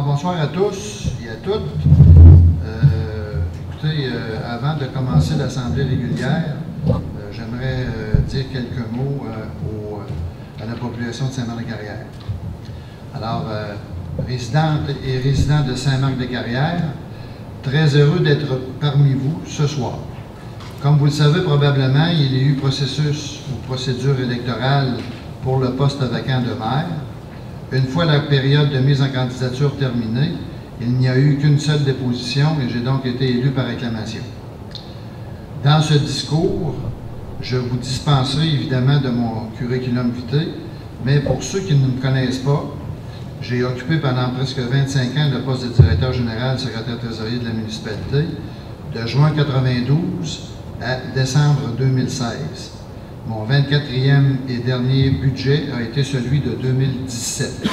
Alors, bonsoir à tous et à toutes. Écoutez, avant de commencer l'Assemblée régulière, j'aimerais dire quelques mots à la population de Saint-Marc-des-Carrières. Alors, résidentes et résidents de Saint-Marc-des-Carrières, très heureux d'être parmi vous ce soir. Comme vous le savez probablement, il y a eu processus ou procédure électorale pour le poste vacant de maire. Une fois la période de mise en candidature terminée, il n'y a eu qu'une seule déposition et j'ai donc été élu par acclamation. Dans ce discours, je vous dispenserai évidemment de mon curriculum vitae, mais pour ceux qui ne me connaissent pas, j'ai occupé pendant presque 25 ans le poste de directeur général, secrétaire trésorier de la municipalité, de juin 1992 à décembre 2016. Mon 24e et dernier budget a été celui de 2017.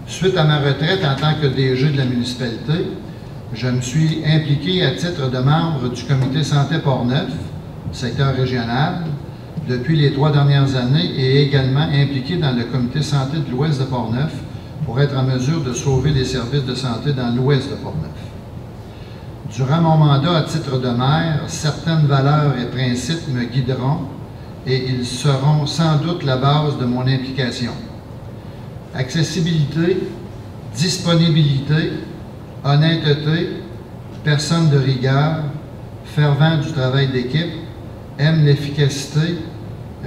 Suite à ma retraite en tant que DG de la municipalité, je me suis impliqué à titre de membre du comité santé Port-Neuf, secteur régional, depuis les 3 dernières années et également impliqué dans le comité santé de l'Ouest de Port-Neuf pour être en mesure de sauver les services de santé dans l'Ouest de Port-Neuf. Durant mon mandat à titre de maire, certaines valeurs et principes me guideront et ils seront sans doute la base de mon implication. Accessibilité, disponibilité, honnêteté, personne de rigueur, fervent du travail d'équipe, aime l'efficacité,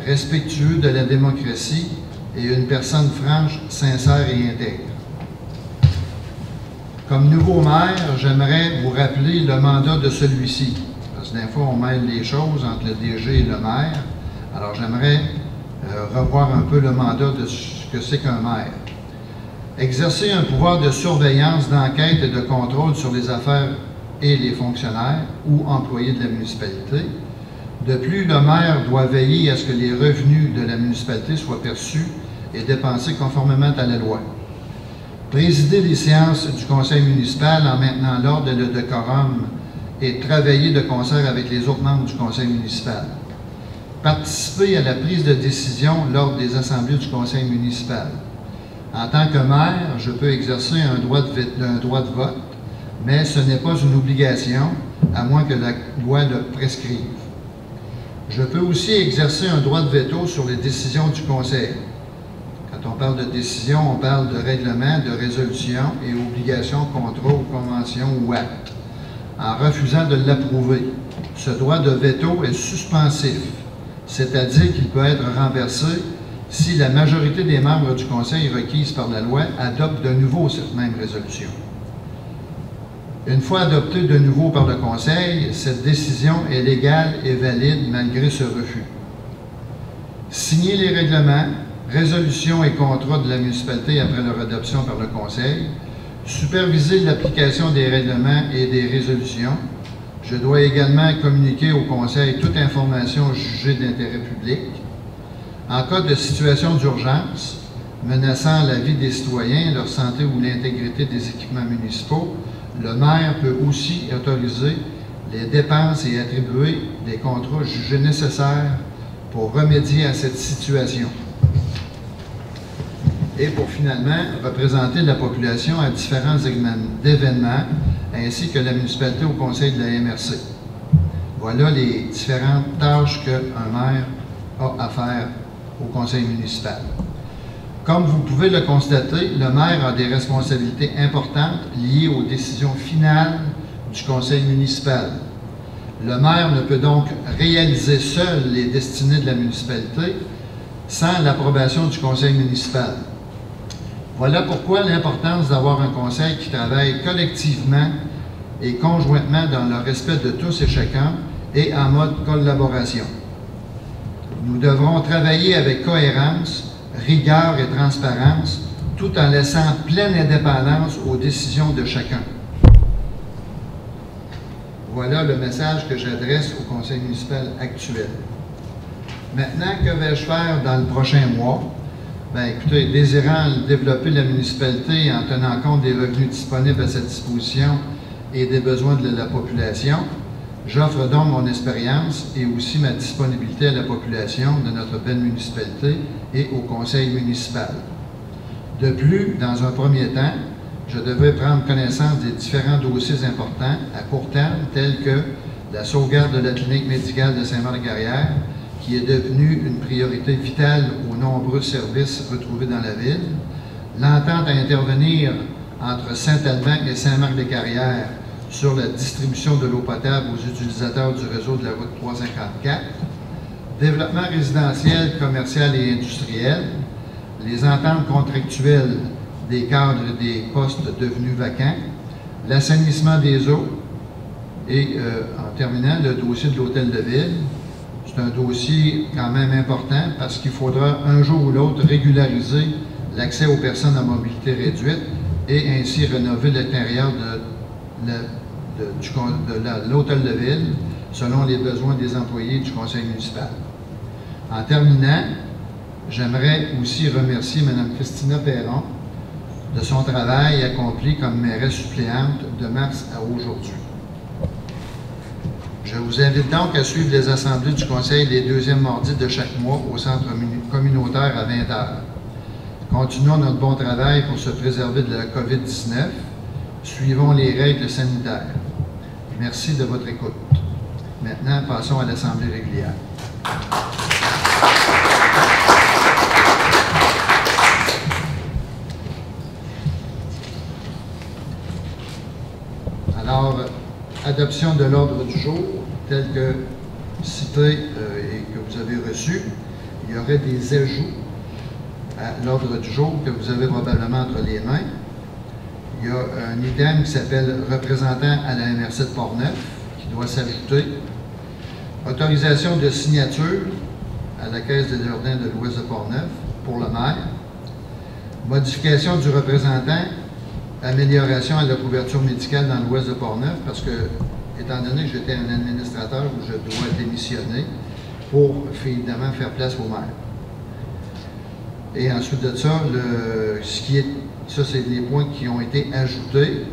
respectueux de la démocratie et une personne franche, sincère et intègre. Comme nouveau maire, j'aimerais vous rappeler le mandat de celui-ci. Parce que des fois, on mêle les choses entre le DG et le maire. Alors, j'aimerais revoir un peu le mandat de ce que c'est qu'un maire. Exercer un pouvoir de surveillance, d'enquête et de contrôle sur les affaires et les fonctionnaires ou employés de la municipalité. De plus, le maire doit veiller à ce que les revenus de la municipalité soient perçus et dépensés conformément à la loi. Présider les séances du conseil municipal en maintenant l'ordre et le décorum et travailler de concert avec les autres membres du conseil municipal. Participer à la prise de décision lors des assemblées du conseil municipal. En tant que maire, je peux exercer un droit de vote, mais ce n'est pas une obligation, à moins que la loi le prescrive. Je peux aussi exercer un droit de veto sur les décisions du conseil. Quand on parle de décision, on parle de règlement, de résolution et obligations, contrôle, convention ou acte, en refusant de l'approuver. Ce droit de veto est suspensif, c'est-à-dire qu'il peut être renversé si la majorité des membres du conseil requise par la loi adopte de nouveau cette même résolution. Une fois adoptée de nouveau par le conseil, cette décision est légale et valide malgré ce refus. Signer les règlements, résolutions et contrats de la municipalité après leur adoption par le conseil, superviser l'application des règlements et des résolutions. Je dois également communiquer au conseil toute information jugée d'intérêt public. En cas de situation d'urgence, menaçant la vie des citoyens, leur santé ou l'intégrité des équipements municipaux, le maire peut aussi autoriser les dépenses et attribuer des contrats jugés nécessaires pour remédier à cette situation. Et pour finalement représenter la population à différents événements, ainsi que la municipalité au conseil de la MRC. Voilà les différentes tâches qu'un maire a à faire au conseil municipal. Comme vous pouvez le constater, le maire a des responsabilités importantes liées aux décisions finales du conseil municipal. Le maire ne peut donc réaliser seul les destinées de la municipalité sans l'approbation du conseil municipal. Voilà pourquoi l'importance d'avoir un conseil qui travaille collectivement et conjointement dans le respect de tous et chacun et en mode collaboration. Nous devrons travailler avec cohérence, rigueur et transparence, tout en laissant pleine indépendance aux décisions de chacun. Voilà le message que j'adresse au conseil municipal actuel. Maintenant, que vais-je faire dans le prochain mois? Bien, écoutez, désirant développer la municipalité en tenant compte des revenus disponibles à sa disposition et des besoins de la population, j'offre donc mon expérience et aussi ma disponibilité à la population de notre belle municipalité et au conseil municipal. De plus, dans un premier temps, je devrais prendre connaissance des différents dossiers importants à court terme, tels que la sauvegarde de la clinique médicale de Saint-Marc-Carrière, qui est devenue une priorité vitale aux nombreux services retrouvés dans la ville, l'entente à intervenir entre Saint-Alban et Saint-Marc-des-Carrières sur la distribution de l'eau potable aux utilisateurs du réseau de la route 354, développement résidentiel, commercial et industriel, les ententes contractuelles des cadres et des postes devenus vacants, l'assainissement des eaux et, en terminant, le dossier de l'hôtel de ville. C'est un dossier quand même important parce qu'il faudra un jour ou l'autre régulariser l'accès aux personnes à mobilité réduite et ainsi rénover l'intérieur de l'hôtel de ville selon les besoins des employés du conseil municipal. En terminant, j'aimerais aussi remercier Mme Christina Perron de son travail accompli comme mairesse suppléante de mars à aujourd'hui. Je vous invite donc à suivre les assemblées du conseil les deuxièmes mardis de chaque mois au centre communautaire à 20h. Continuons notre bon travail pour se préserver de la COVID-19. Suivons les règles sanitaires. Merci de votre écoute. Maintenant, passons à l'assemblée régulière. Alors, adoption de l'ordre du jour, tel que cité et que vous avez reçu. Il y aurait des ajouts à l'ordre du jour que vous avez probablement entre les mains. Il y a un item qui s'appelle « Représentant à la MRC de Portneuf » qui doit s'ajouter. Autorisation de signature à la Caisse des jardins de l'Ouest de Portneuf pour le maire. Modification du représentant, amélioration à la couverture médicale dans l'Ouest de Portneuf parce que, étant donné que j'étais un administrateur où je dois démissionner pour évidemment faire place au maire. Et ensuite de ça, ça c'est les points qui ont été ajoutés.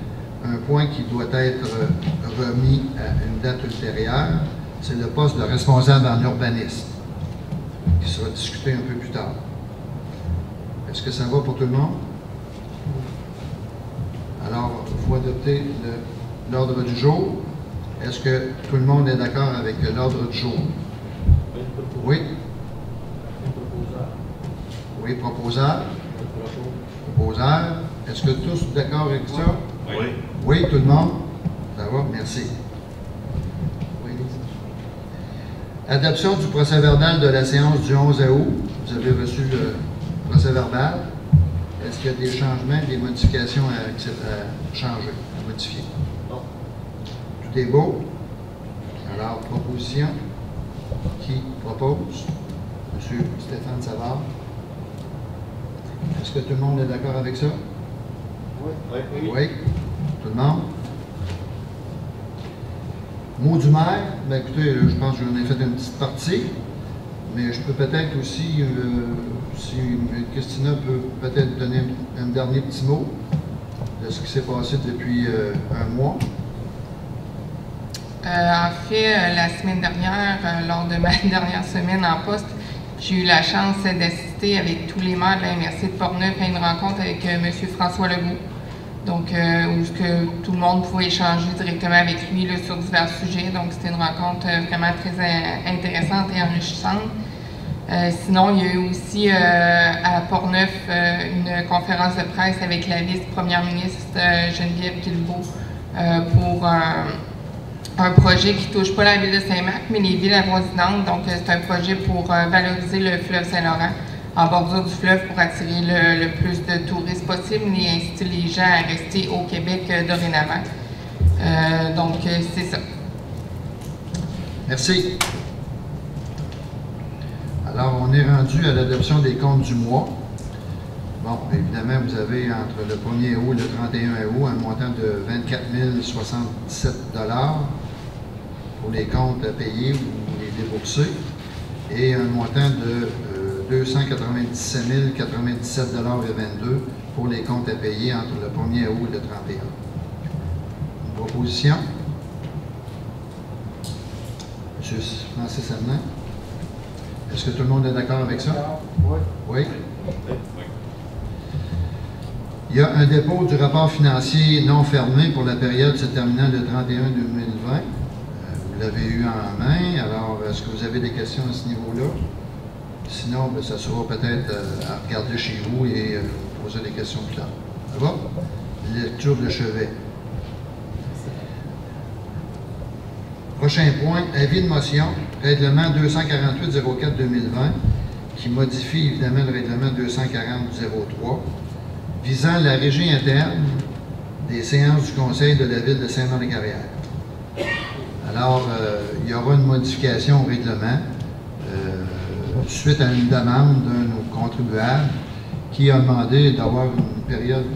Un point qui doit être remis à une date ultérieure, c'est le poste de responsable en urbanisme, qui sera discuté un peu plus tard. Est-ce que ça va pour tout le monde? Alors, il faut adopter l'ordre du jour. Est-ce que tout le monde est d'accord avec l'ordre du jour? Oui? Oui, proposeur. Proposeur. Est-ce que tous sont d'accord avec ça? Oui. Oui, tout le monde? Ça va? Merci. Oui. Adoption du procès-verbal de la séance du 11 août. Vous avez reçu le procès-verbal. Est-ce qu'il y a des changements, des modifications à changer, à modifier? Non. Tout est beau. Alors, proposition. Qui propose? M. Stéphane Savard. Est-ce que tout le monde est d'accord avec ça? Oui. Oui. Tout le monde? Mot du maire, bien écoutez, je pense que j'en ai fait une petite partie, mais je peux peut-être aussi, si Christina peut peut-être donner un dernier petit mot de ce qui s'est passé depuis un mois. En fait, la semaine dernière, lors de ma dernière semaine en poste, j'ai eu la chance d'assister avec tous les maires de la MRC de Portneuf à une rencontre avec M. François Legault. Donc, où tout le monde pouvait échanger directement avec lui là, sur divers sujets. Donc, c'était une rencontre vraiment très intéressante et enrichissante. Sinon, il y a eu aussi à Portneuf une conférence de presse avec la vice-première ministre Geneviève Guilbeault pour un projet qui ne touche pas la ville de Saint-Marc, mais les villes avoisinantes. Donc, c'est un projet pour valoriser le fleuve Saint-Laurent en bordure du fleuve pour attirer le plus de touristes possible et inciter les gens à rester au Québec dorénavant. Donc, c'est ça. Merci. Alors, on est rendu à l'adoption des comptes du mois. Bon, évidemment, vous avez entre le 1er août et le 31 août un montant de 24 077 $ pour les comptes à payer ou les débourser et un montant de 297 097 $ et 22 pour les comptes à payer entre le 1er août et le 31. Une proposition? M. Francis Arnand. Est-ce que tout le monde est d'accord avec ça? Oui. Oui? Il y a un dépôt du rapport financier non fermé pour la période se terminant le 31-2020. Vous l'avez eu en main. Alors, est-ce que vous avez des questions à ce niveau-là? Sinon, bien, ça sera peut-être à regarder chez vous et poser des questions plus tard. Ça va? Lecture de chevet. Prochain point, avis de motion, règlement 248-04-2020, qui modifie évidemment le règlement 240-03, visant la régie interne des séances du Conseil de la Ville de Saint-Jean-de-Carrière. Alors, il y aura une modification au règlement suite à une demande d'un de nos contribuables qui a demandé d'avoir une période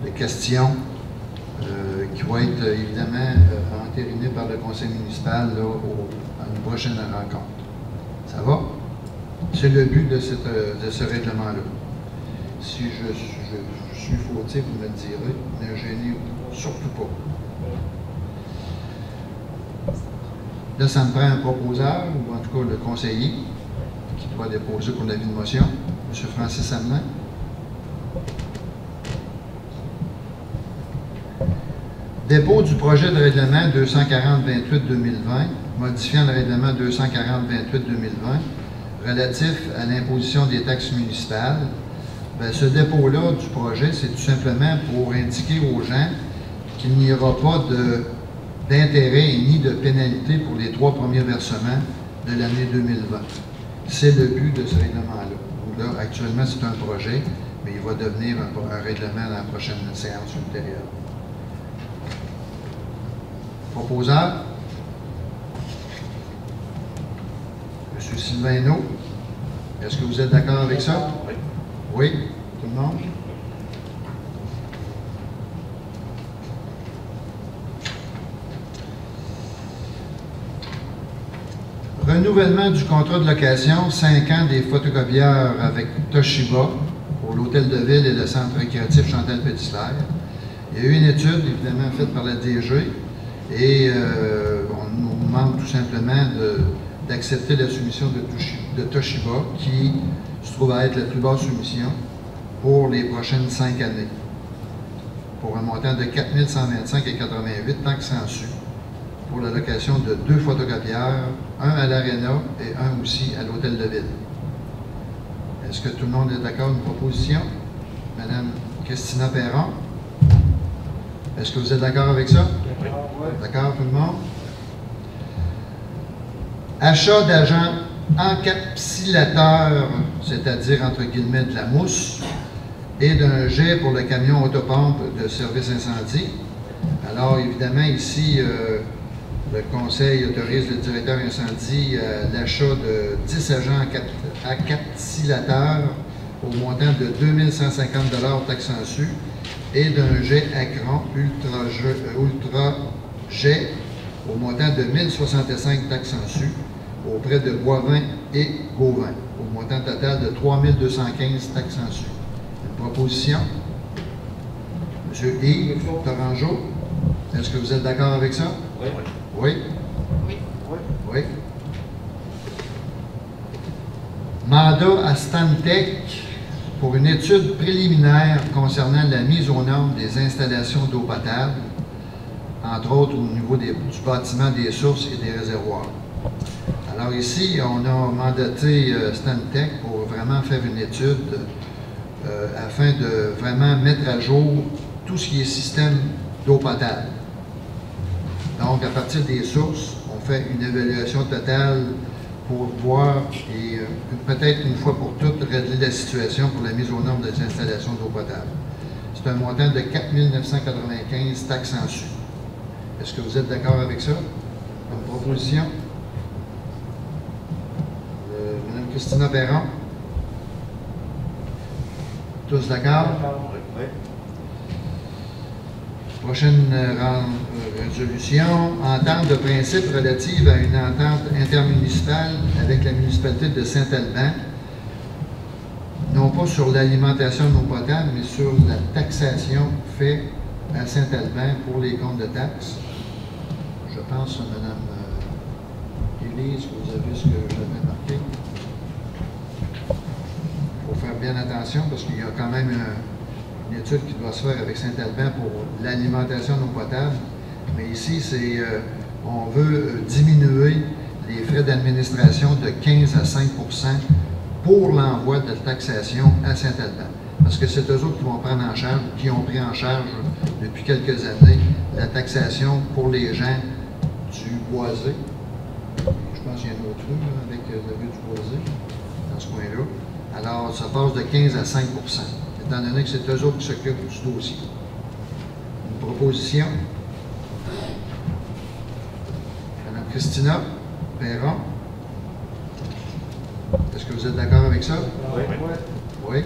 de questions qui va être évidemment entérinée par le conseil municipal là, à une prochaine rencontre. Ça va? C'est le but de ce règlement-là. Si je suis fautif, vous me le direz, ne gênez surtout pas. Là, ça me prend un proposeur, ou en tout cas le conseiller, qui doit déposer pour l'avis de motion, M. Francis Hamelin. Dépôt du projet de règlement 240-28-2020, modifiant le règlement 240-28-2020, relatif à l'imposition des taxes municipales. Bien, ce dépôt-là du projet, c'est tout simplement pour indiquer aux gens qu'il n'y aura pas d'intérêt ni de pénalité pour les 3 premiers versements de l'année 2020. C'est le but de ce règlement-là. Là, actuellement, c'est un projet, mais il va devenir un règlement dans la prochaine séance ultérieure. Proposeur? M. Sylvain Hainaut, est-ce que vous êtes d'accord avec ça? Oui. Oui? Tout le monde? Renouvellement du contrat de location, 5 ans des photocopieurs avec Toshiba pour l'Hôtel de Ville et le Centre récréatif Chantal Petitfrère. Il y a eu une étude, évidemment, faite par la DG et on nous demande tout simplement d'accepter la soumission de Toshiba qui se trouve à être la plus basse soumission pour les prochaines 5 années, pour un montant de 4 125,88 taxes sans su, pour la location de 2 photocopieurs, un à l'Arena et un aussi à l'Hôtel de Ville. Est-ce que tout le monde est d'accord avec une proposition? Madame Christina Perron, est-ce que vous êtes d'accord avec ça? Oui. D'accord, tout le monde? Achat d'agents encapsulateurs, c'est-à-dire entre guillemets de la mousse, et d'un jet pour le camion autopompe de service incendie. Alors, évidemment, ici, le conseil autorise le directeur incendie à l'achat de 10 agents encapsulateurs au montant de 2150 taxes sans su et d'un jet Acron Ultra Jet au montant de 1065 taxes sans su auprès de Boivin et Gauvin, au montant total de 3215 taxes sans su. Une proposition? M. Yves Torangeau, est-ce que vous êtes d'accord avec ça? Oui. Oui? Oui. Oui. Mandat à Stantec pour une étude préliminaire concernant la mise aux normes des installations d'eau potable, entre autres au niveau du bâtiment des sources et des réservoirs. Alors ici, on a mandaté Stantec pour vraiment faire une étude afin de vraiment mettre à jour tout ce qui est système d'eau potable. Donc, à partir des sources, on fait une évaluation totale pour voir et peut-être une fois pour toutes régler la situation pour la mise aux normes des installations d'eau potable. C'est un montant de 4 995 taxes sans su. Est-ce que vous êtes d'accord avec ça? Une proposition? Mme Christina Perron? Tous d'accord? Oui. Prochaine résolution, entente de principe relative à une entente intermunicipale avec la municipalité de Saint-Alban, non pas sur l'alimentation d'eau potable, mais sur la taxation faite à Saint-Alban pour les comptes de taxes. Je pense, Mme Élise, que vous avez ce que j'avais marqué. Il faut faire bien attention parce qu'il y a quand même une étude qui doit se faire avec Saint-Alban pour l'alimentation non potable. Mais ici, on veut diminuer les frais d'administration de 15 à 5 pour l'envoi de taxation à Saint-Alban. Parce que c'est eux autres qui vont prendre en charge, qui ont pris en charge depuis quelques années, la taxation pour les gens du Boisé. Je pense qu'il y a un autre rue avec la rue du Boisé, dans ce coin-là. Alors, ça passe de 15 à 5 étant donné que c'est eux autres qui s'occupent du dossier. Une proposition. Madame Christina Perron. Est-ce que vous êtes d'accord avec ça? Oui. Oui.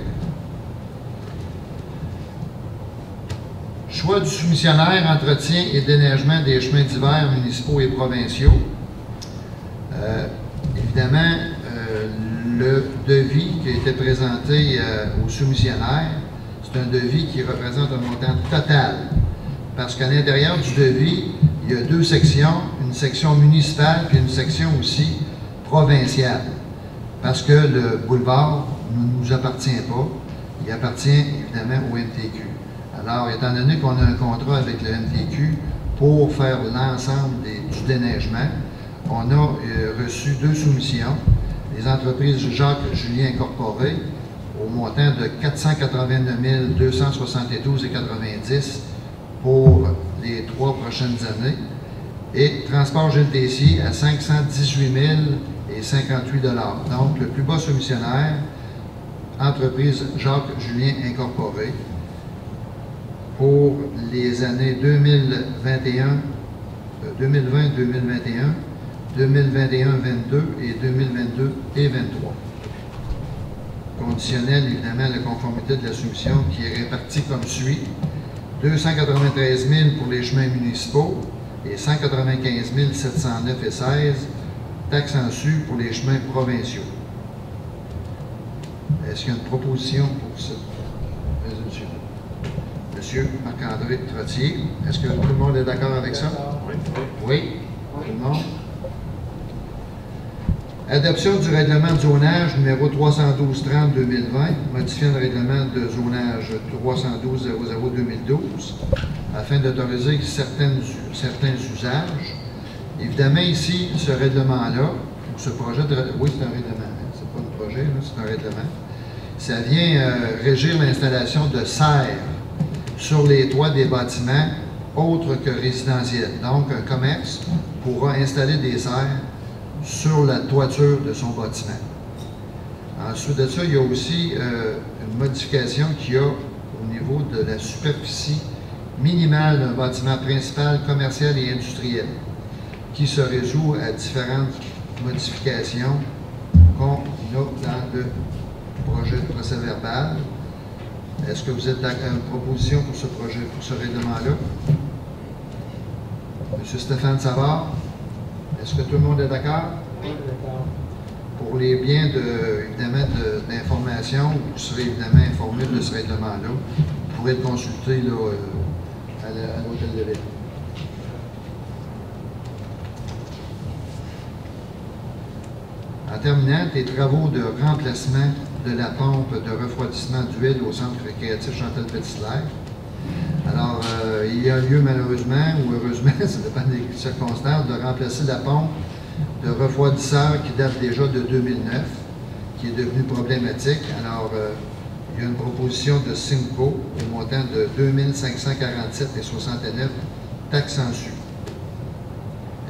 Choix du soumissionnaire, entretien et déneigement des chemins d'hiver municipaux et provinciaux. Évidemment, le devis qui a été présenté au soumissionnaire, c'est un devis qui représente un montant total. Parce qu'à l'intérieur du devis, il y a deux sections, une section municipale puis une section aussi provinciale. Parce que le boulevard ne nous appartient pas, il appartient évidemment au MTQ. Alors, étant donné qu'on a un contrat avec le MTQ pour faire l'ensemble du déneigement, on a reçu deux soumissions. Les entreprises Jacques-Julien Incorporées au montant de 489 272,90 pour les 3 prochaines années et Transport Gilles Tessier à 518 058 $. Donc, le plus bas soumissionnaire, entreprise Jacques-Julien Incorporée, pour les années 2020-2021, 2021-22 et 2022 et 2023. Conditionnel, évidemment, à la conformité de la soumission qui est répartie comme suit. 293 000 pour les chemins municipaux et 195 709,16 taxes en su pour les chemins provinciaux. Est-ce qu'il y a une proposition pour cette résolution? Monsieur Marc-André Trottier, est-ce que tout le monde est d'accord avec ça? Oui. Oui? Tout le monde? Adoption du règlement de zonage numéro 312-30-2020, modifiant le règlement de zonage 312-00-2012, afin d'autoriser certains usages. Évidemment, ici, ce règlement-là, ce projet de... Oui, c'est un règlement, hein? C'est pas un projet, c'est un règlement. Ça vient régir l'installation de serres sur les toits des bâtiments autres que résidentiels. Donc, un commerce pourra installer des serres sur la toiture de son bâtiment. Ensuite de ça, il y a aussi une modification qu'il y a au niveau de la superficie minimale d'un bâtiment principal, commercial et industriel, qui se résout à différentes modifications qu'on a dans le projet de procès-verbal. Est-ce que vous êtes d'accord avec une proposition pour ce projet, pour ce règlement-là? M. Stéphane Savard, est-ce que tout le monde est d'accord? Oui, d'accord. Pour les biens évidemment d'information, vous serez évidemment informé de ce règlement-là. Vous pourrez le consulter là, à l'hôtel de ville. En terminant, les travaux de remplacement de la pompe de refroidissement d'huile au centre récréatif Chantal Petitlair. Alors, il y a lieu malheureusement, ou heureusement, ça dépend des circonstances, de remplacer la pompe de refroidisseur qui date déjà de 2009, qui est devenue problématique. Alors, il y a une proposition de Simco au montant de 2547,69 taxes en su.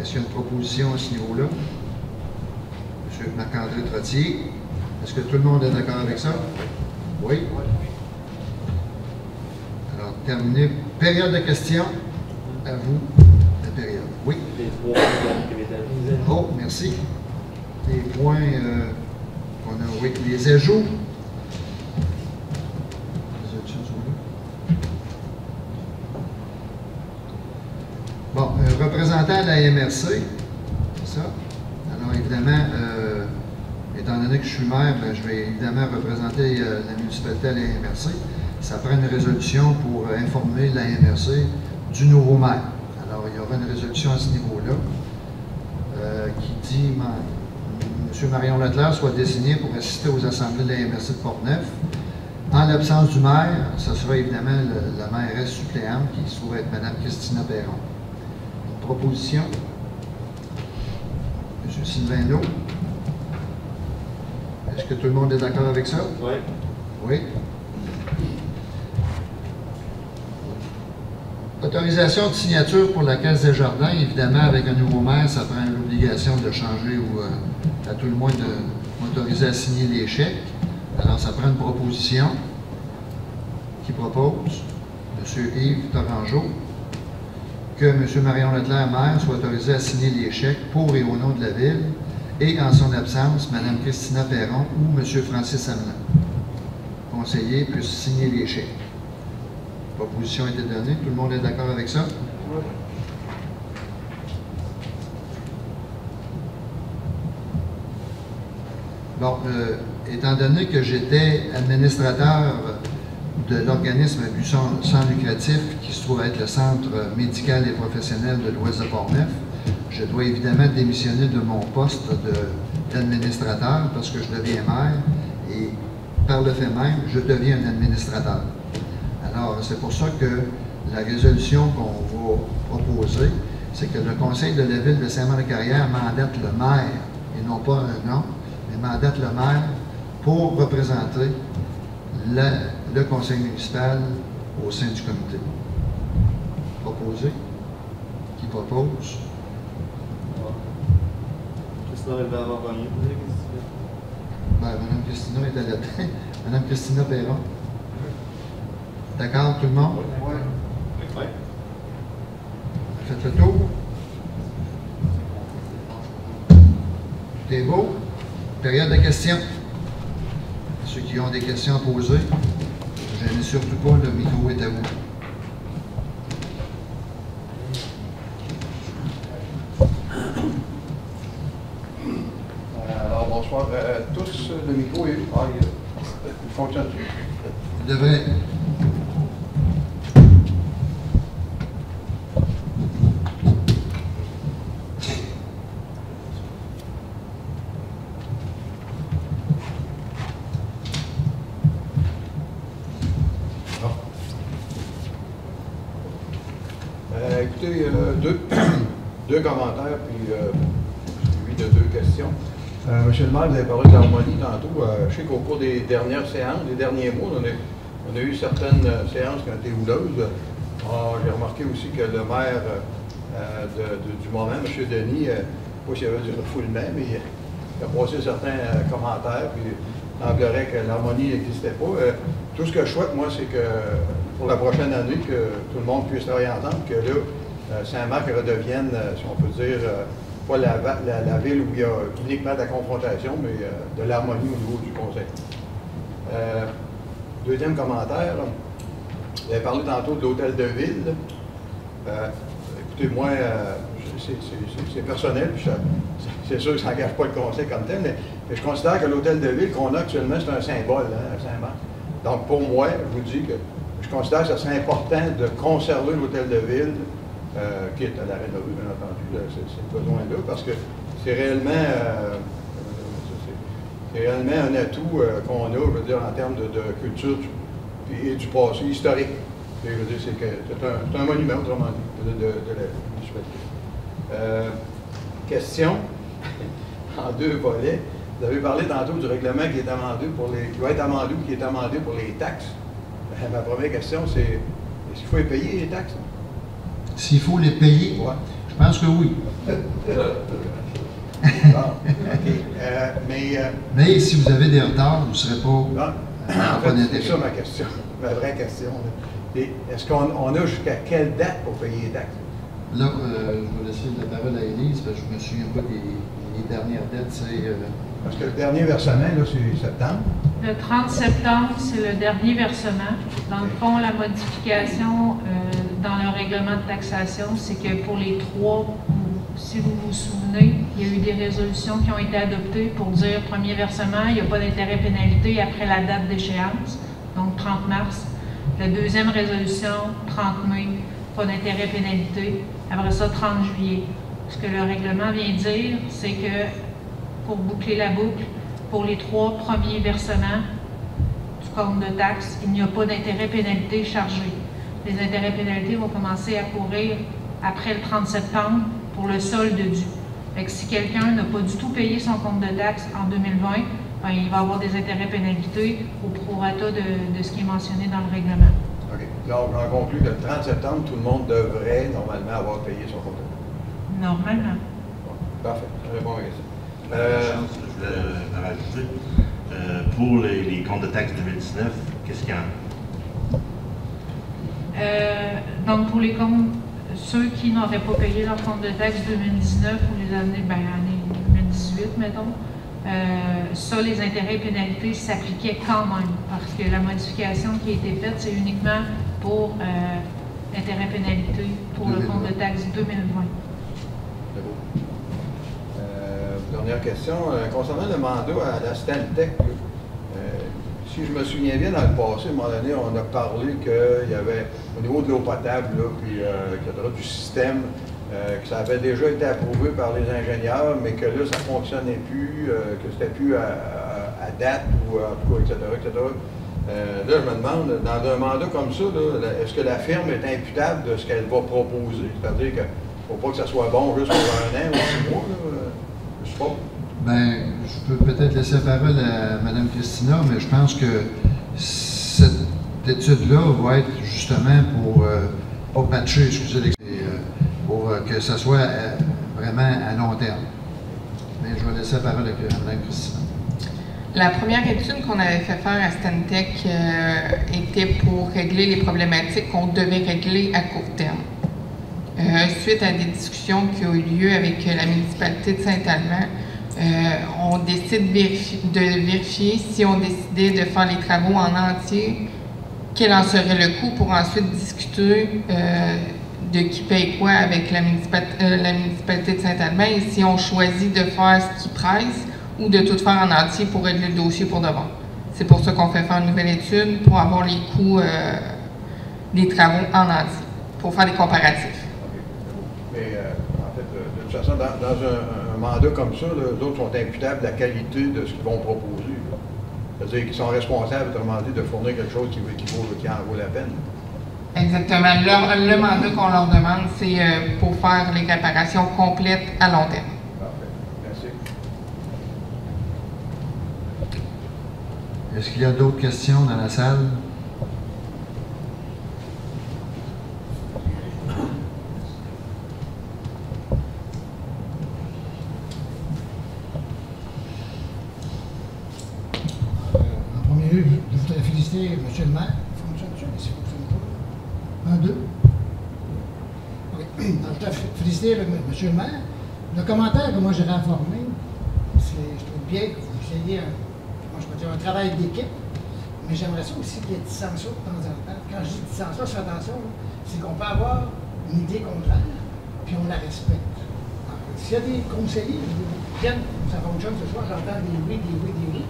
Est-ce qu'il y a une proposition à ce niveau-là? M. Marc-André Trottier, est-ce que tout le monde est d'accord avec ça? Oui? Alors, terminé. Période de questions. À vous, la période. Oui? Les trois points qui avaient été avisés. Oh, merci. Les points qu'on a, oui, les ajouts. Les ajouts sont là. Bon, représentant de la MRC, c'est ça. Alors, évidemment, étant donné que je suis maire, ben, je vais évidemment représenter la municipalité à la MRC. Ça prend une résolution pour informer la MRC du nouveau maire. Alors, il y aura une résolution à ce niveau-là qui dit M. Marion Leclerc soit désigné pour assister aux assemblées de la MRC de Portneuf En l'absence du maire, ce sera évidemment la mairesse suppléante qui se trouve être Mme Christina Perron. Une proposition. M. Sylvain Leau. Est-ce que tout le monde est d'accord avec ça? Oui. Oui. Autorisation de signature pour la Caisse des Jardins. Évidemment, avec un nouveau maire, ça prend l'obligation de changer ou à tout le moins d'autoriser à signer les chèques. Alors, ça prend une proposition. Qui propose? M. Yves Torangeau. Que M. Marion Leclerc, maire, soit autorisé à signer les chèques pour et au nom de la Ville. Et en son absence, Mme Christina Perron ou M. Francis Hamelin, conseiller, puissent signer les chèques. La proposition a été donnée. Tout le monde est d'accord avec ça? Oui. Bon, étant donné que j'étais administrateur de l'organisme à but sans lucratif qui se trouve être le Centre médical et professionnel de l'Ouest de Portneuf, je dois évidemment démissionner de mon poste d'administrateur parce que je deviens maire et par le fait même, je deviens un administrateur. Alors, c'est pour ça que la résolution qu'on va proposer, c'est que le Conseil de la Ville de Saint-Marc-de-Carrière mandate le maire, et non pas un nom, mais mandate le maire pour représenter le Conseil municipal au sein du comité. Proposé. Qui propose? Christina va avoir gagné. Mme Christina est à la tête. Mme Christina Perron. D'accord, tout le monde? Oui. Oui. Faites le tour. Tout est beau. Période de questions. Ceux qui ont des questions à poser, je n'ai surtout pas, le micro est à vous. Alors, bonsoir à tous. Le micro est... il fonctionne. Il devrait. Écoutez, deux commentaires, puis suivi de deux questions. Monsieur le maire, vous avez parlé d'harmonie tantôt. Je sais qu'au cours des dernières séances, des derniers mois, on a eu certaines séances qui ont été houleuses. J'ai remarqué aussi que le maire du moment, M. Denis, je ne sais pas s'il y avait du refoulement, mais il a passé certains commentaires, puis il semblerait que l'harmonie n'existait pas. Tout ce que je souhaite, moi, c'est que pour la prochaine année, que tout le monde puisse travailler ensemble, que là, Saint-Marc redevienne, si on peut dire, pas la ville où il y a uniquement de la confrontation, mais de l'harmonie au niveau du conseil. Deuxième commentaire, vous avez parlé tantôt de l'hôtel de ville. Écoutez, moi, c'est personnel, puis c'est sûr que ça n'engage pas le conseil comme tel, mais je considère que l'hôtel de ville qu'on a actuellement, c'est un symbole à Saint-Marc. Donc, pour moi, je vous dis que je considère que ce serait important de conserver l'hôtel de ville, qui est à la rénovée, bien entendu, c'est besoin-là, parce que c'est réellement, un atout qu'on a, je veux dire, en termes de culture et du passé historique. Et, je veux dire, c'est un monument, autrement dit, de la municipalité. Question, en deux volets. Vous avez parlé tantôt du règlement qui est amendé qui va être amendé ou qui est amendé pour les taxes. Ma première question, c'est est-ce qu'il faut les payer, les taxes? S'il faut les payer, Ouais. je pense que oui. Mais si vous avez des retards, vous ne serez pas... En fait, c'est ça ma question, ma vraie question. Est-ce qu'on a jusqu'à quelle date pour payer les taxes? Là, je vais laisser la parole à Élise, parce que je ne me souviens pas des dernières dates. Parce que le dernier versement, là, c'est septembre. Le 30 septembre, c'est le dernier versement. Dans le fond, la modification dans le règlement de taxation, c'est que pour les trois, si vous vous souvenez, il y a eu des résolutions qui ont été adoptées pour dire premier versement, il n'y a pas d'intérêt pénalité après la date d'échéance, donc 30 mars. La deuxième résolution, 30 mai, pas d'intérêt pénalité. Après ça, 30 juillet. Ce que le règlement vient dire, c'est que pour boucler la boucle, pour les trois premiers versements du compte de taxes, il n'y a pas d'intérêt pénalité chargé. Les intérêts pénalités vont commencer à courir après le 30 septembre pour le solde dû. Fait que si quelqu'un n'a pas du tout payé son compte de taxes en 2020, ben, il va avoir des intérêts pénalités au prorata de ce qui est mentionné dans le règlement. OK. Donc, j'en conclus que le 30 septembre, tout le monde devrait normalement avoir payé son compte de taxes. Normalement. Bon, parfait. Ça répond à ma question. Je voulais rajouter. Pour les comptes de taxes 2019, qu'est-ce qu'il y en a? Donc, pour les comptes, ceux qui n'auraient pas payé leur compte de taxes 2019 ou les années, année 2018, mettons, ça, les intérêts et pénalités s'appliquaient quand même, parce que la modification qui a été faite, c'est uniquement pour intérêts et pénalités pour le compte de taxes 2020. C'est beau. Dernière question. Concernant le mandat à la Stantec, si je me souviens bien, dans le passé, à un moment donné, on a parlé qu'il y avait, au niveau de l'eau potable, là, puis du système, que ça avait déjà été approuvé par les ingénieurs, mais que là, ça ne fonctionnait plus, que c'était plus à date, ou en tout cas, etc., etc. Là, je me demande, dans un mandat comme ça, est-ce que la firme est imputable de ce qu'elle va proposer? C'est-à-dire qu'il ne faut pas que ça soit bon juste pour 1 an ou 6 mois, là, je sais pas. Bien, je peux peut-être laisser la parole à Mme Christina, mais je pense que cette étude-là va être justement pour pas patcher, excusez l'expression, pour que ça soit vraiment à long terme. Mais je vais laisser la parole à Mme Christina. La première étude qu'on avait fait faire à Stantec était pour régler les problématiques qu'on devait régler à court terme. Suite à des discussions qui ont eu lieu avec la municipalité de Saint-Allemand, on décide de vérifier si on décidait de faire les travaux en entier, quel en serait le coût pour ensuite discuter de qui paye quoi avec la municipalité de Saint-Allemand et si on choisit de faire ce qui presse ou de tout faire en entier pour régler le dossier pour de bon. C'est pour ça qu'on fait faire une nouvelle étude pour avoir les coûts des travaux en entier, pour faire des comparatifs. Mais en fait, de toute façon, dans un mandat comme ça, les autres sont imputables de la qualité de ce qu'ils vont proposer. C'est-à-dire qu'ils sont responsables, autrement dit, de fournir quelque chose qui en vaut la peine. Exactement. Le mandat qu'on leur demande, c'est pour faire les réparations complètes à long terme. Parfait. Merci. Est-ce qu'il y a d'autres questions dans la salle? En premier lieu, je voudrais féliciter M. le maire. Fonctionne-tu? Mais ça ne fonctionne pas. 1, 2. Oui. Alors, je voudrais féliciter M. le maire. Le commentaire que moi j'ai informé, c'est, je trouve bien que vous ayez un travail d'équipe, mais j'aimerais ça aussi qu'il y ait dissension de temps en temps. Quand je dis dissension, je fais attention, c'est qu'on peut avoir une idée contraire, puis on la respecte. S'il y a des conseillers qui viennent, ça fonctionne ce soir, j'entends des oui, des oui, des oui.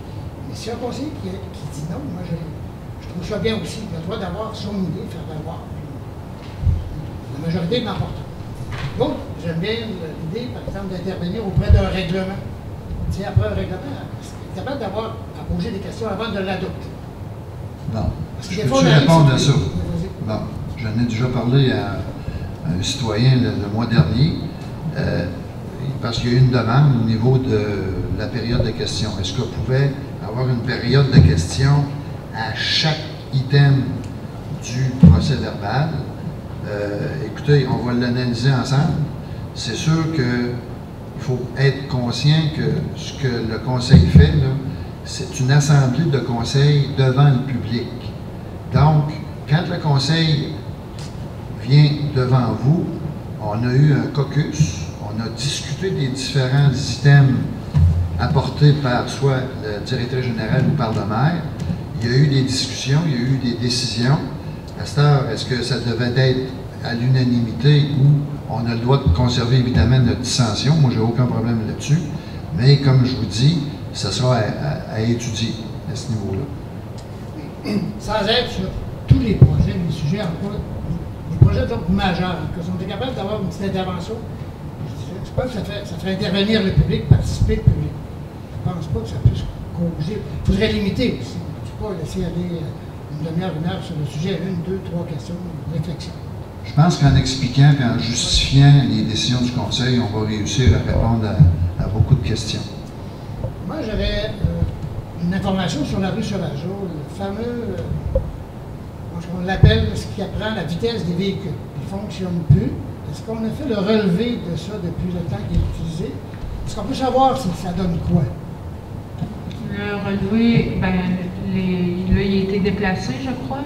Mais s'il y a un conseiller qui dit non, moi je trouve ça bien aussi. Il a le droit d'avoir son idée, faire valoir. La majorité l'emporte. Donc, j'aime bien l'idée, par exemple, d'intervenir auprès d'un règlement. Tu sais, après un règlement, c'est capable d'avoir à poser des questions avant de l'adopter. Non. Parce que Je des fois, peux-tu on arrive, répondre à c'est- ça? Bon, j'en ai déjà parlé à un citoyen le mois dernier, parce qu'il y a eu une demande au niveau de la période de questions. Est-ce qu'on pouvait avoir une période de questions à chaque item du procès verbal? Écoutez, on va l'analyser ensemble. C'est sûr qu'il faut être conscient que ce que le conseil fait, là, c'est une assemblée de conseils devant le public. Donc, quand le conseil vient devant vous, on a eu un caucus, on a discuté des différents items apportés par soit le directeur général ou par le maire. Il y a eu des discussions, il y a eu des décisions. À cette heure, est-ce que ça devait être à l'unanimité ou on a le droit de conserver évidemment notre dissension? Moi, j'ai aucun problème là-dessus. Mais comme je vous dis, ça sera à étudier à ce niveau-là. Sans être sur tous les projets, les sujets en cours, les projets donc majeurs, que si on est capable d'avoir une petite intervention, je pense que ça ferait intervenir le public, participer le public. Je ne pense pas que ça puisse causer. Il faudrait limiter aussi. pas laisser aller une demi-heure, une heure sur le sujet, une, deux, trois questions, une réflexion. Je pense qu'en expliquant et en justifiant les décisions du Conseil, on va réussir à répondre à beaucoup de questions. Moi, j'avais une information sur la rue Sauvageau, le fameux, on l'appelle ce qui apprend la vitesse des véhicules. Il ne fonctionne plus. Est-ce qu'on a fait le relevé de ça depuis le temps qu'il est utilisé? Est-ce qu'on peut savoir si ça donne quoi? Le relevé, ben, il a été déplacé, je crois. Là.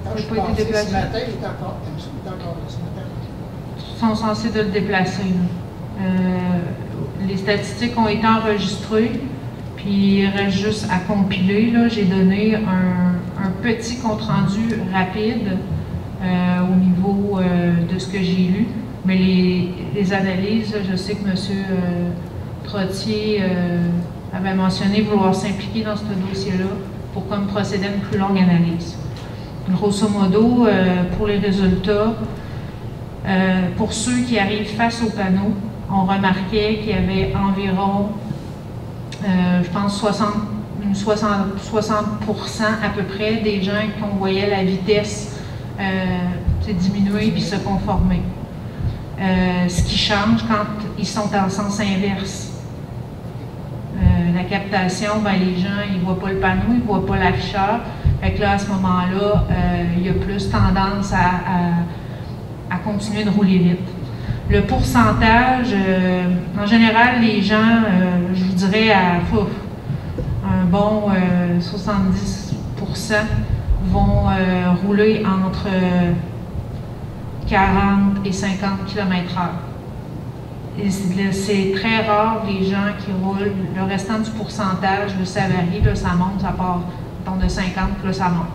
Quand je Il n'a pas été déplacé. ce matin, il est encore là ce matin. Ils sont censés de le déplacer. Les statistiques ont été enregistrées, puis il reste juste à compiler. J'ai donné un petit compte-rendu rapide au niveau de ce que j'ai lu. Mais les analyses, je sais que M. Trottier avait mentionné vouloir s'impliquer dans ce dossier-là pour qu'on procéder à une plus longue analyse. Grosso modo, pour les résultats, pour ceux qui arrivent face au panneau, on remarquait qu'il y avait environ, je pense, 60% à peu près des gens qu'on voyait la vitesse diminuer puis se conformer. Ce qui change quand ils sont en sens inverse. La captation, ben, les gens, ils ne voient pas le panneau, ils ne voient pas l'afficheur. Fait que là, à ce moment-là, il y a plus tendance à continuer de rouler vite. Le pourcentage, en général, les gens, je vous dirais, à un bon 70% vont rouler entre 40 et 50 km/h. Et c'est très rare les gens qui roulent. Le restant du pourcentage, là, ça varie, là, ça monte, ça part de 50, puis là, ça monte.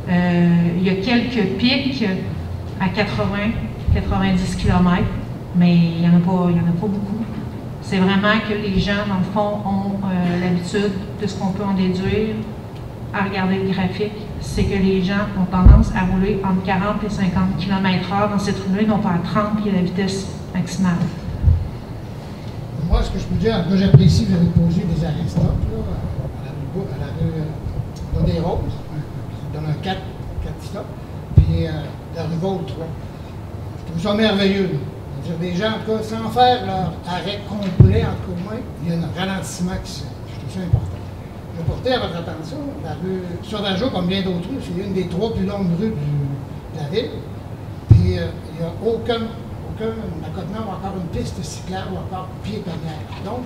Il y a quelques pics à 80-90 km, mais il n'y en a pas beaucoup. C'est vraiment que les gens, dans le fond, ont l'habitude de ce qu'on peut en déduire à regarder le graphique, c'est que les gens ont tendance à rouler entre 40 et 50 km/h dans cette rue-là, non pas à 30 qui est la vitesse maximale. Moi, ce que je peux dire, que j'apprécie, vous avez posé des arrêts stop à la rue des Roses, qui donne un 4 stops, puis la rue Vaud 3. Je trouve ça merveilleux. C'est-à-dire des gens, en tout cas, sans faire leur arrêt complet, en tout cas, il y a un ralentissement qui se fait. Je trouve ça important. Je vais porter à votre attention la rue Sauvageau, comme bien d'autres rues, c'est une des 3 plus longues rues de la ville. Puis il n'y a aucun accotement ou encore une piste cyclable ou encore piétonnière. Donc,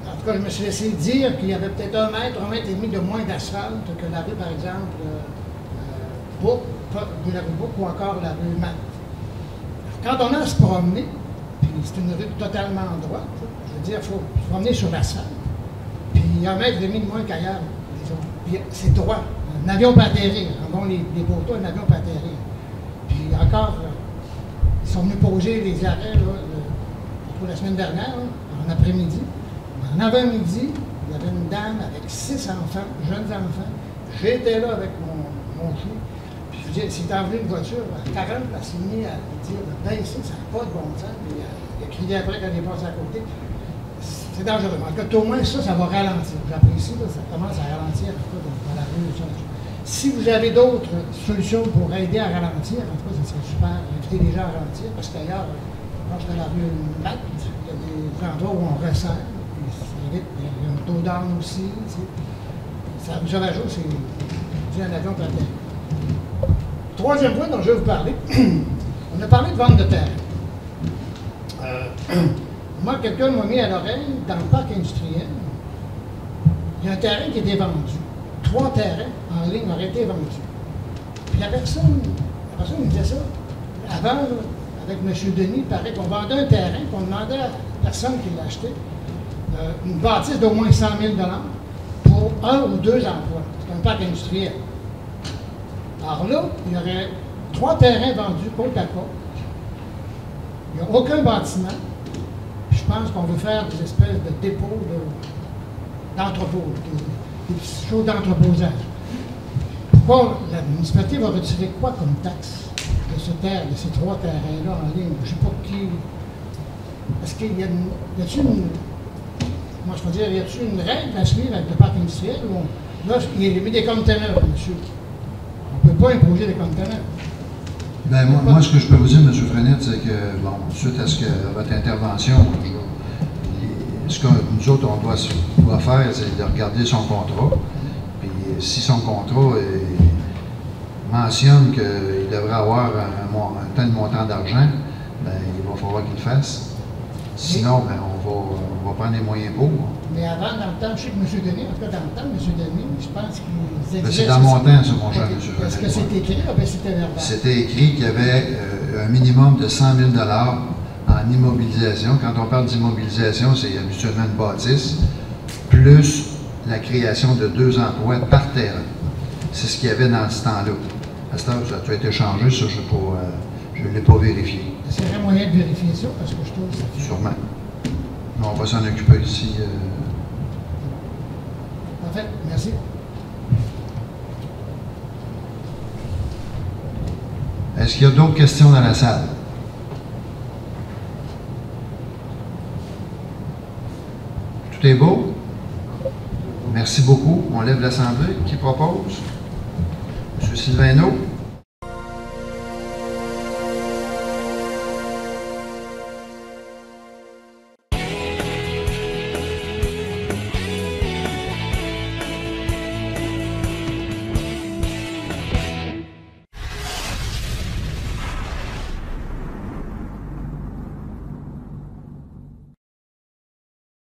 en tout cas, je me suis laissé dire qu'il y avait peut-être 1 mètre et demi de moins d'asphalte que la rue, par exemple, Bouc, la rue Bouc ou encore la rue Mat. Quand on a à se promener, puis c'est une rue totalement droite, je veux dire, il faut se promener sur l'asphalte. Puis il y a 1,5 mètre de moins qu'ailleurs. Puis c'est droit. Un avion peut atterrir. En les poteaux, un avion peut atterrir. Puis encore, ils sont venus poser les arrêts pour la semaine dernière, en après-midi. En avant-midi, il y avait une dame avec 6 enfants, jeunes enfants. J'étais là avec mon chien. Puis je dis, s'il est enlevé une voiture, à 40, elle s'est mise à dire de baisser, ça n'a pas de bon sens. Puis il a crié après quand il est passé à côté. C'est dangereux. En tout cas, au moins, ça va ralentir. J'apprécie, ça commence à ralentir dans la rue. Si vous avez d'autres solutions pour aider à ralentir, en tout cas, ça serait super. Inviter les gens à ralentir, parce qu'ailleurs, je pense que dans la rue Mat, il y a des endroits où on resserre. Il y a un taux d'âme aussi. Ça, Sauvageau, c'est un avion planétaire. Troisième point dont je vais vous parler, on a parlé de vente de terre. Moi, quelqu'un m'a mis à l'oreille, dans le parc industriel, il y a un terrain qui était vendu. 3 terrains en ligne auraient été vendus. Puis la personne me disait ça. Avant, avec M. Denis, il paraît qu'on vendait un terrain, qu'on demandait à la personne qui l'a acheté une bâtisse d'au moins 100 000 $ pour 1 ou 2 emplois. C'est un parc industriel. Alors là, il y aurait 3 terrains vendus côte à côte. Il n'y a aucun bâtiment. Je pense qu'on veut faire des espèces de dépôts d'entrepôt, des petites choses d'entreposage. Pourquoi la municipalité va retirer quoi comme taxe de ces 3 terrains-là en ligne? Je ne sais pas qui. Est-ce qu'il y a Moi, je veux dire, y a-t-il une règle à suivre avec le parc industriel où là, il a mis des conteneurs, monsieur. On ne peut pas imposer des conteneurs. Ben, moi, ce que je peux vous dire, M. Frenette, c'est que, bon, suite à votre intervention, ce que nous autres, on doit faire, c'est de regarder son contrat. Puis, si son contrat mentionne qu'il devrait avoir un tel montant d'argent, ben, il va falloir qu'il le fasse. Sinon, ben, on va prendre les moyens pour. Mais avant, dans le temps, je sais que M. Denis, en tout cas dans le temps, M. Denis, je pense qu'il Ben, exigeait... c'est dans mon temps, ça, mon cher M. Frenette. Est-ce que c'est écrit ou bien c'était verbal? C'était écrit qu'il y avait un minimum de 100 000 en immobilisation. Quand on parle d'immobilisation, c'est habituellement une bâtisse, plus la création de 2 emplois par terrain. C'est ce qu'il y avait dans ce temps-là. À ce temps, ça a été changé, ça, je ne l'ai pas vérifié. C'est un moyen de vérifier ça, parce que je trouve que ça fait... Sûrement. Mais on va s'en occuper ici. En fait, merci. Est-ce qu'il y a d'autres questions dans la salle? Tout est beau? Merci beaucoup. On lève l'Assemblée. Qui propose? M. Sylvain Naud.